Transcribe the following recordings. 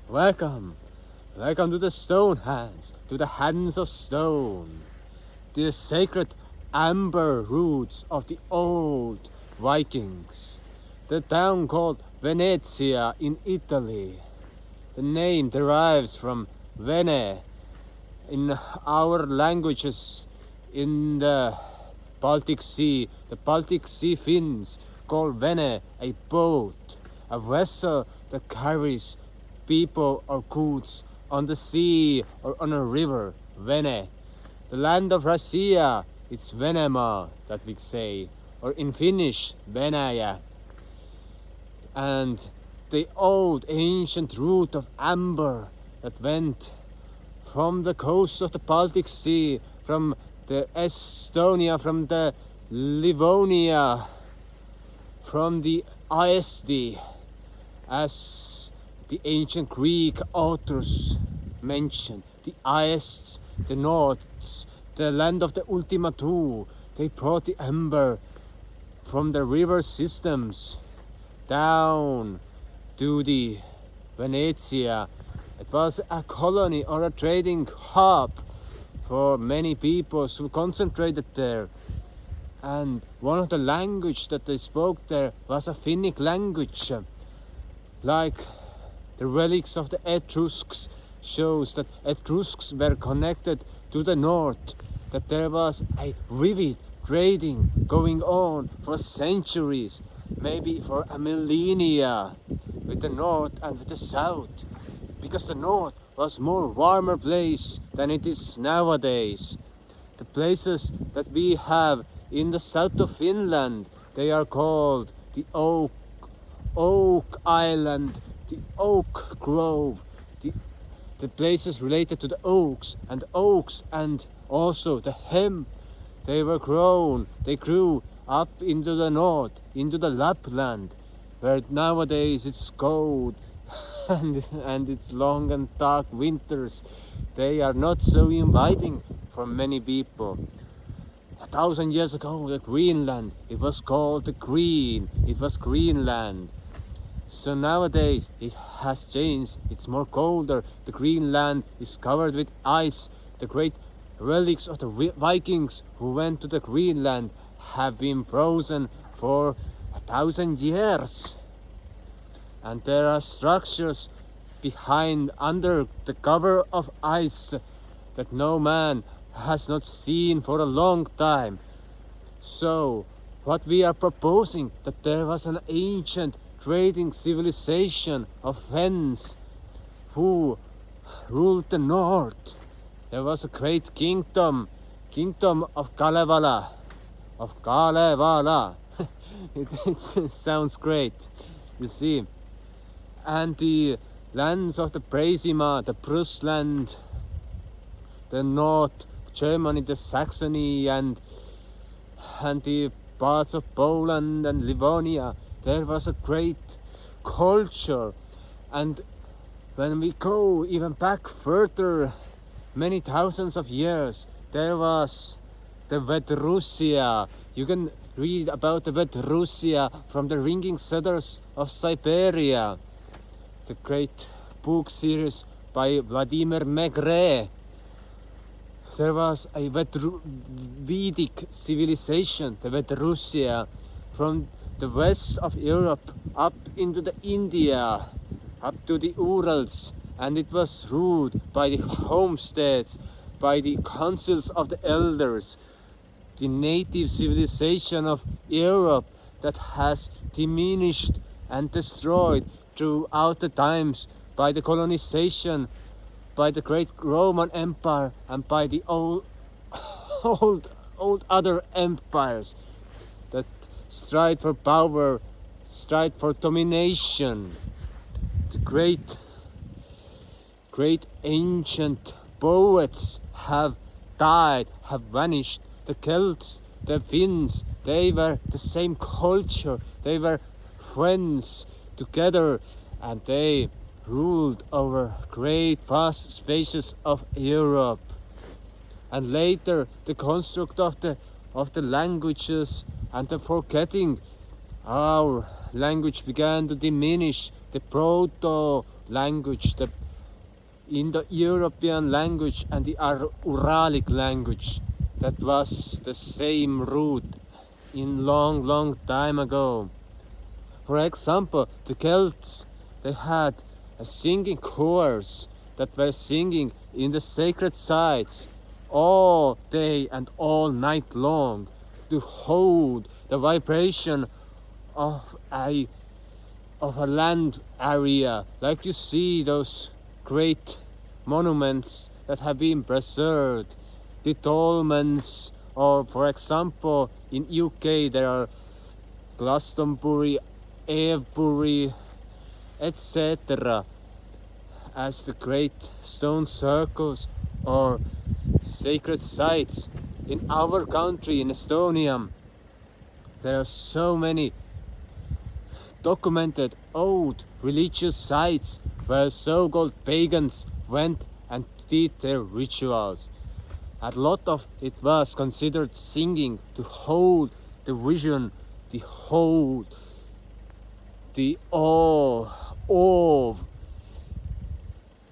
Welcome, welcome to the stone hands, to the hands of stone, the sacred amber roots of the old Vikings, the town called Venezia in Italy. The name derives from Vene in our languages in the Baltic Sea. The Baltic Sea Finns call Vene a boat, a vessel that carries people or goods on the sea or on a river. Vene. The land of Russia, it's Venemaa that we say, or in Finnish, Venäjä. And the old ancient route of amber that went from the coast of the Baltic Sea, from the Estonia, from the Livonia, from the ISD, as the ancient Greek authors mentioned, the ISD, the North, the land of the Ultima Thule. They brought the amber from the river systems down to the Venezia. It was a colony or a trading hub for many people who concentrated there. And one of the language that they spoke there was a Finnic language. Like the relics of the Etrusks shows that Etrusks were connected to the north, that there was a vivid trading going on for centuries, maybe for a millennia, with the north and with the south, because the north was more warmer place than it is nowadays. The places that we have in the south of Finland, they are called the Oak Island, the Oak Grove, the places related to the oaks and also the hemp. They grew up into the north, into the Lapland, where nowadays it's cold and it's long and dark winters. They are not so inviting for many people. 1,000 years ago, the Greenland, it was called the Green, it was Greenland. So nowadays it has changed, it's more colder. The Greenland is covered with ice. The great relics of the Vikings who went to the Greenland have been frozen for 1,000 years. And there are structures behind, under the cover of ice, that no man has not seen for a long time. So what we are proposing, that there was an ancient trading civilization of Finns who ruled the north. There was a great kingdom of Kalevala. It sounds great, you see. And the lands of the Brasima, the Prusland, the North Germany, the Saxony, and the parts of Poland and Livonia, there was a great culture. And when we go even back further, many thousands of years, there was the Vedrussia. You can read about the Vedrussia from the Ringing Cedars of Siberia, the great book series by Vladimir Maigret. There was a Vedic civilization, the Vedrussia, from the west of Europe up into the India, up to the Urals, and it was ruled by the homesteads, by the councils of the elders, the native civilization of Europe that has diminished and destroyed throughout the times by the colonization, by the great Roman Empire, and by the old other empires that strive for power, strive for domination. The great ancient poets have died, have vanished. The Celts, the Finns, they were the same culture. They were friends together, and they ruled over great vast spaces of Europe. And later the construct of the languages and the forgetting our language began to diminish. the proto-language, the Indo-European language and the Uralic language that was the same root in long time ago. For example, the Celts, they had a singing chorus that were singing in the sacred sites all day and all night long to hold the vibration of a land area, like you see those great monuments that have been preserved, the dolmens, or for example in UK there are Glastonbury, Avebury, etc. as the great stone circles or sacred sites. In our country, in Estonia, there are so many documented old religious sites where so-called pagans went and did their rituals. A lot of it was considered singing to hold the vision, to hold the awe,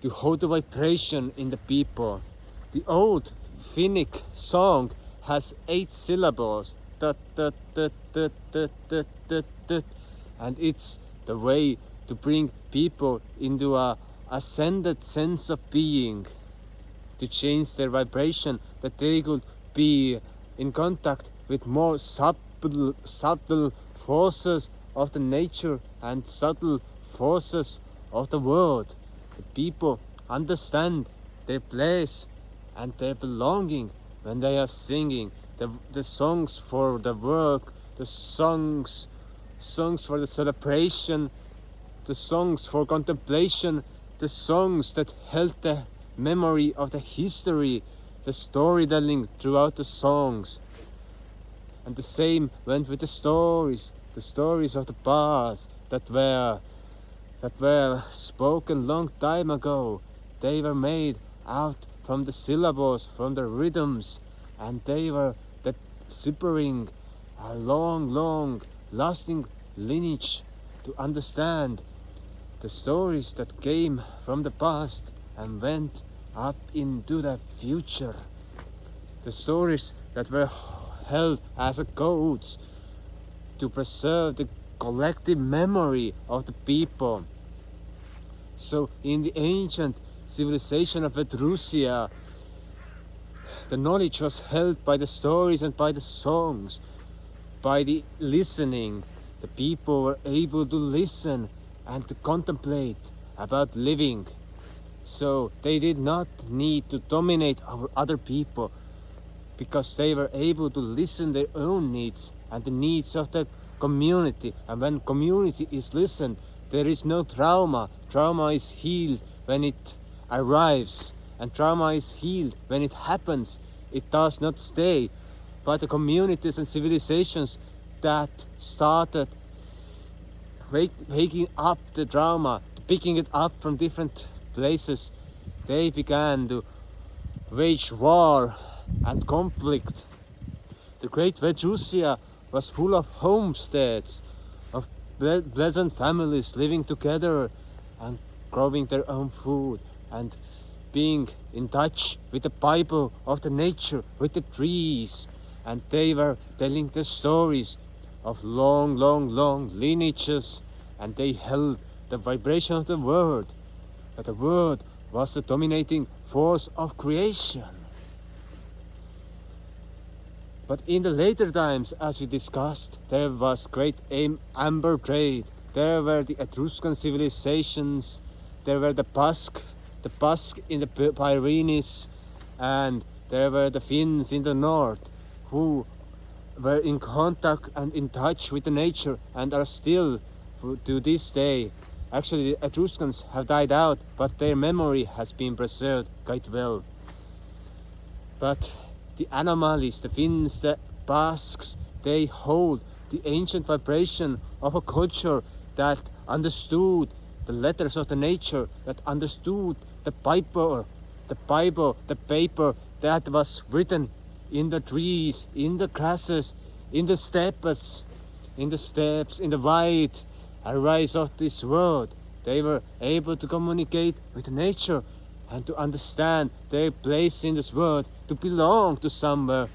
to hold the vibration in the people. The old Finnic song has 8 syllables, and it's the way to bring people into a ascended sense of being, to change their vibration, that they could be in contact with more subtle forces of the nature and subtle forces of the world. The people understand their place and their belonging when they are singing the songs for the work, the songs for the celebration, the songs for contemplation, the songs that held the memory of the history, the storytelling throughout the songs. And the same went with the stories of the past that were spoken long time ago. They were made out from the syllables, from the rhythms, and they were that simpering a long lasting lineage to understand the stories that came from the past and went up into the future. The stories that were held as a codes to preserve the collective memory of the people. So in the ancient civilization of Etruria, the knowledge was held by the stories and by the songs, by the listening. The people were able to listen and to contemplate about living. So they did not need to dominate over other people, because they were able to listen their own needs and the needs of the community. And when community is listened, there is no trauma. Trauma is healed when it arrives, and trauma is healed when it happens. It does not stay. But the communities and civilizations that started waking up the trauma, picking it up from different places, they began to wage war and conflict. The great Etruria was full of homesteads, of pleasant families living together and growing their own food and being in touch with the Bible of the nature, with the trees. And they were telling the stories of long lineages, and they held the vibration of the word, that the word was the dominating force of creation. But in the later times, as we discussed, there was great amber trade. There were the Etruscan civilizations, there were the Basque in the Pyrenees, and there were the Finns in the north, who were in contact and in touch with the nature and are still to this day. Actually, the Etruscans have died out, but their memory has been preserved quite well. But the anomalies, the Finns, the Basques, they hold the ancient vibration of a culture that understood the letters of the nature, that understood the paper that was written in the trees, in the grasses, in the steppes, in the wide areas of this world. They were able to communicate with nature and to understand their place in this world, to belong to somewhere,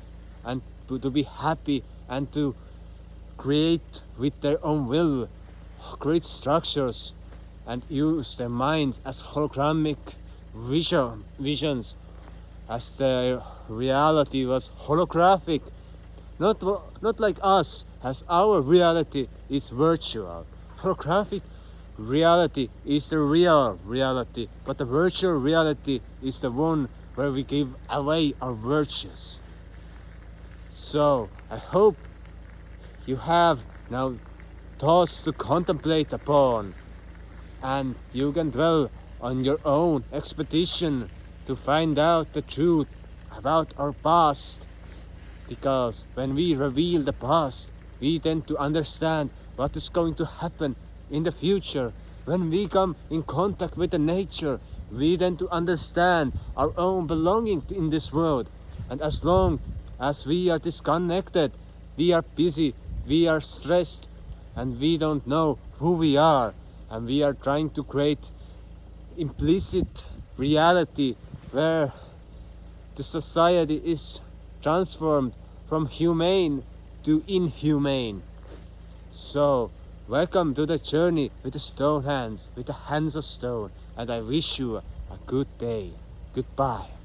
and to be happy and to create with their own will, create structures and use their minds as hologramic visions, as their reality was holographic, not like us, as our reality is virtual. Holographic reality is the real reality, but the virtual reality is the one where we give away our virtues. So I hope you have now thoughts to contemplate upon, and you can dwell on your own expedition to find out the truth about our past. Because when we reveal the past, we tend to understand what is going to happen in the future. When we come in contact with the nature, we tend to understand our own belonging in this world. And as long as we are disconnected, we are busy, we are stressed, and we don't know who we are. And we are trying to create implicit reality where the society is transformed from humane to inhumane. So, welcome to the journey with the stone hands, with the hands of stone, and I wish you a good day. Goodbye.